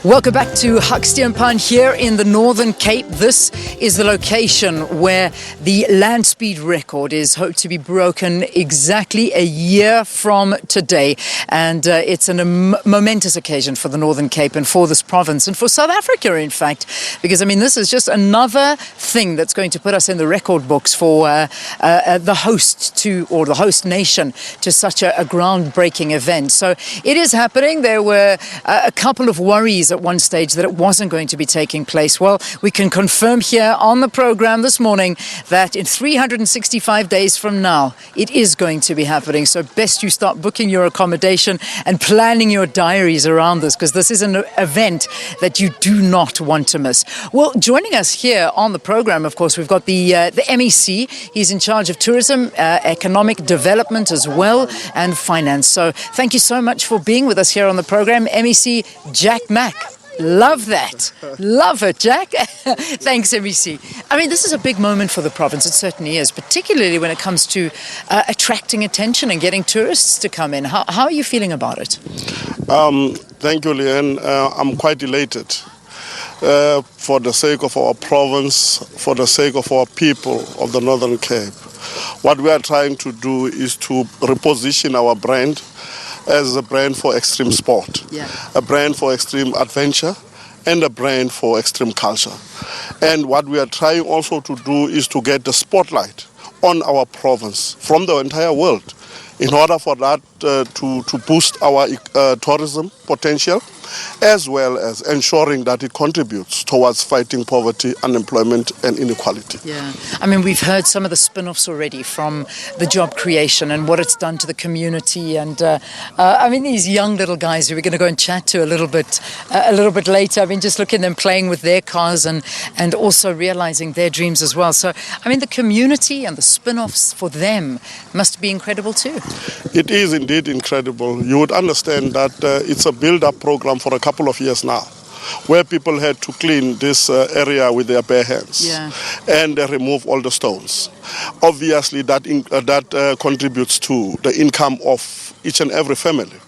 Welcome back to Hucksteenpan here in the Northern Cape. This is the location where the land speed record is hoped to be broken exactly a year from today. And it's a momentous occasion for the Northern Cape and for this province and for South Africa, in fact, because, this is just another thing that's going to put us in the record books for the host to, or the host nation to such a groundbreaking event. So it is happening. There were a couple of worries at one stage that it wasn't going to be taking place. Well, we can confirm here on the program this morning that in 365 days from now, it is going to be happening. So best you start booking your accommodation and planning your diaries around this, because this is an event that you do not want to miss. Well, joining us here on the program, of course, we've got the MEC. He's in charge of tourism, economic development as well, and finance. So thank you so much for being with us here on the program, MEC Jack Mack. Love that. Love it, Jack. Thanks, MEC. This is a big moment for the province. It certainly is, particularly when it comes to attracting attention and getting tourists to come in. How are you feeling about it? Thank you, Leanne. I'm quite elated for the sake of our province, for the sake of our people of the Northern Cape. What we are trying to do is to reposition our brand as a brand for extreme sport, a brand for extreme adventure, and a brand for extreme culture. And what we are trying also to do is to get the spotlight on our province from the entire world in order for that to boost our tourism potential, as well as ensuring that it contributes towards fighting poverty, unemployment, and inequality. Yeah, we've heard some of the spin-offs already from the job creation and what it's done to the community. And these young little guys who we're going to go and chat to a little bit later. Just looking at them playing with their cars and also realizing their dreams as well. So, the community and the spin-offs for them must be incredible too. It is indeed incredible. You would understand that it's a build-up program for a couple of years now, where people had to clean this area with their bare hands and remove all the stones. Obviously, that contributes to the income of each and every family,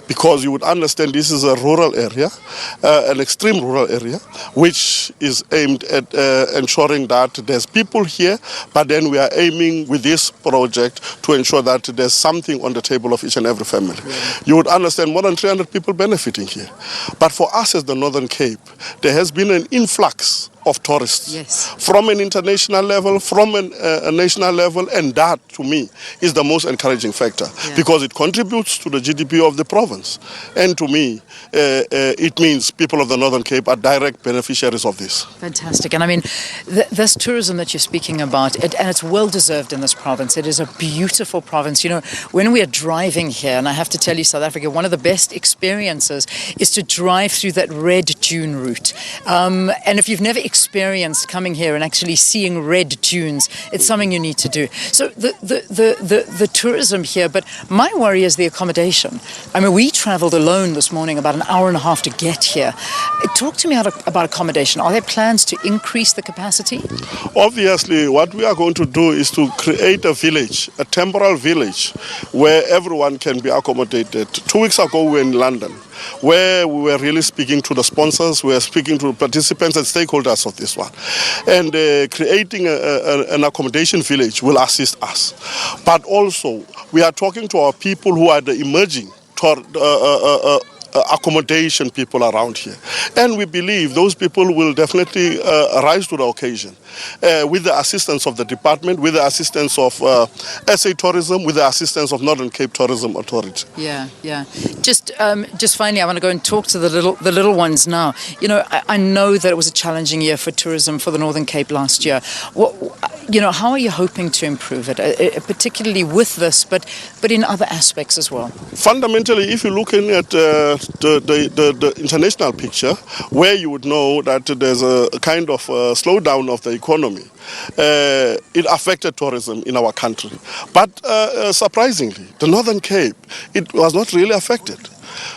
because you would understand this is a rural area, an extreme rural area, which is aimed at ensuring that there's people here, but then we are aiming with this project to ensure that there's something on the table of each and every family. You would understand more than 300 people benefiting here. But for us as the Northern Cape, there has been an influx of tourists from an international level, from a national level, and that to me is the most encouraging factor because it contributes to the GDP of the province, and to me it means people of the Northern Cape are direct beneficiaries of this. Fantastic. And this tourism that you're speaking about, and it's well deserved in this province. It is a beautiful province. When we are driving here, and I have to tell you, South Africa, one of the best experiences is to drive through that red dune route, and if you've never experienced coming here and actually seeing red dunes, it's something you need to do. So the tourism here, but my worry is the accommodation. We traveled alone this morning about an hour and a half to get here. Talk to me about accommodation. Are there plans to increase the capacity? Obviously, what we are going to do is to create a village, a temporal village, where everyone can be accommodated. 2 weeks ago, we were in London, where we were really speaking to the sponsors, we were speaking to participants and stakeholders of this one. And creating an accommodation village will assist us. But also, we are talking to our people who are the emerging accommodation people around here. And we believe those people will definitely rise to the occasion with the assistance of the department, with the assistance of SA Tourism, with the assistance of Northern Cape Tourism Authority. Yeah. Just finally, I want to go and talk to the little ones now. I know that it was a challenging year for tourism for the Northern Cape last year. How are you hoping to improve it, particularly with this, but in other aspects as well? Fundamentally, if you're looking at the international picture, where you would know that there's a kind of slowdown of the economy, it affected tourism in our country. But surprisingly, the Northern Cape, it was not really affected,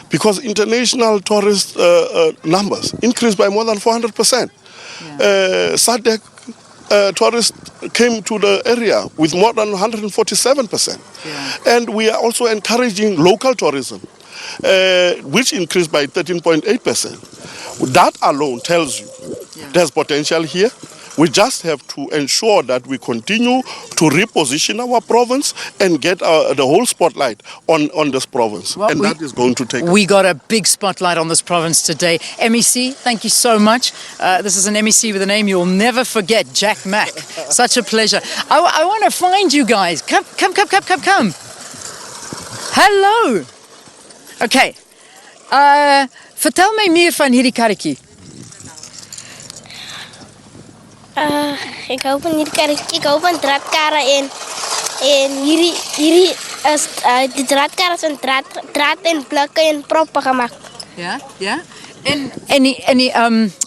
because international tourist numbers increased by more than 400%. SADC tourists came to the area with more than 147%. And we are also encouraging local tourism, which increased by 13.8%. That alone tells you there's potential here. We just have to ensure that we continue to reposition our province and get the whole spotlight on this province. Well, that is going to take... We got a big spotlight on this province today. MEC, thank you so much. This is an MEC with a name you'll never forget, Jack Mack. Such a pleasure. I want to find you guys. Come. Hallo. Okay. Vertel my meer van hierdie karretjie. Ik hoop niet een draadkarre en hierdie is die draadkarre van draad en plakken en proppen gemaakt. Ja. En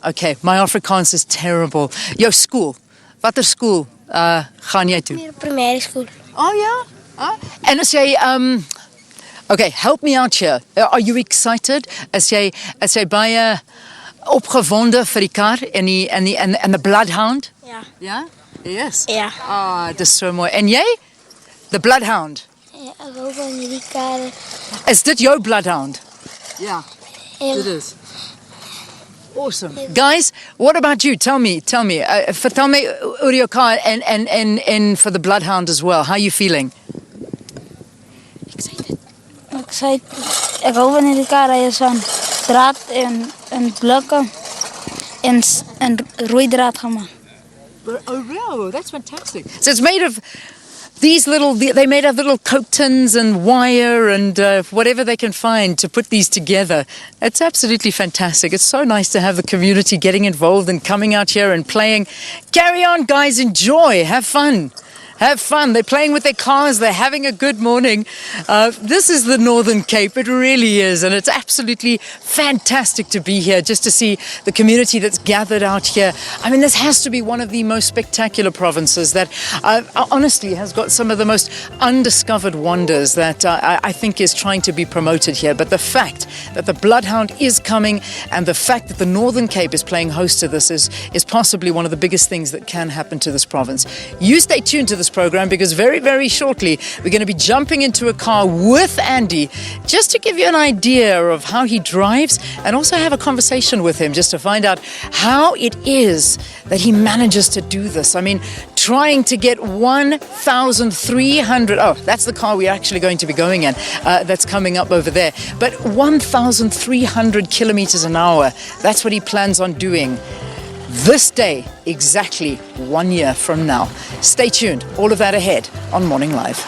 okay, my Afrikaans is terrible. Jou school. Watter school gaan jy toe? Primêre school. Oh ja. En as jy okay, help me out here. Are you excited? As jy baie opgewonde vir die kar en die bloodhound? Ja. Ja? Yes. Ja. Dis so mooi. En jy? The bloodhound. Ja, ek hou van hierdie karre. Is dit jou bloodhound? Ja. It is. Awesome. Guys, what about you? Tell me. Vertel my oor jou car and for the bloodhound as well. How are you feeling? Excited. Ek hou van hierdie karre is van draad en blokken en rooi draad gemaakt. Oh, wow, that's fantastic. So it's made of they made of little coke tins and wire and whatever they can find to put these together. It's absolutely fantastic. It's so nice to have the community getting involved and coming out here and playing. Carry on, guys, enjoy, have fun. Have fun. They're playing with their cars. They're having a good morning. This is the Northern Cape. It really is. And it's absolutely fantastic to be here, just to see the community that's gathered out here. I mean, this has to be one of the most spectacular provinces that honestly has got some of the most undiscovered wonders that I think is trying to be promoted here. But the fact that the Bloodhound is coming and the fact that the Northern Cape is playing host to this is possibly one of the biggest things that can happen to this province. You stay tuned to this program because very, very shortly we're going to be jumping into a car with Andy just to give you an idea of how he drives and also have a conversation with him just to find out how it is that he manages to do this. I mean, trying to get 1,300, that's the car we're actually going to be going in, that's coming up over there, but 1,300 kilometers an hour, that's what he plans on doing this day, exactly 1 year from now. Stay tuned. All of that ahead on Morning Live.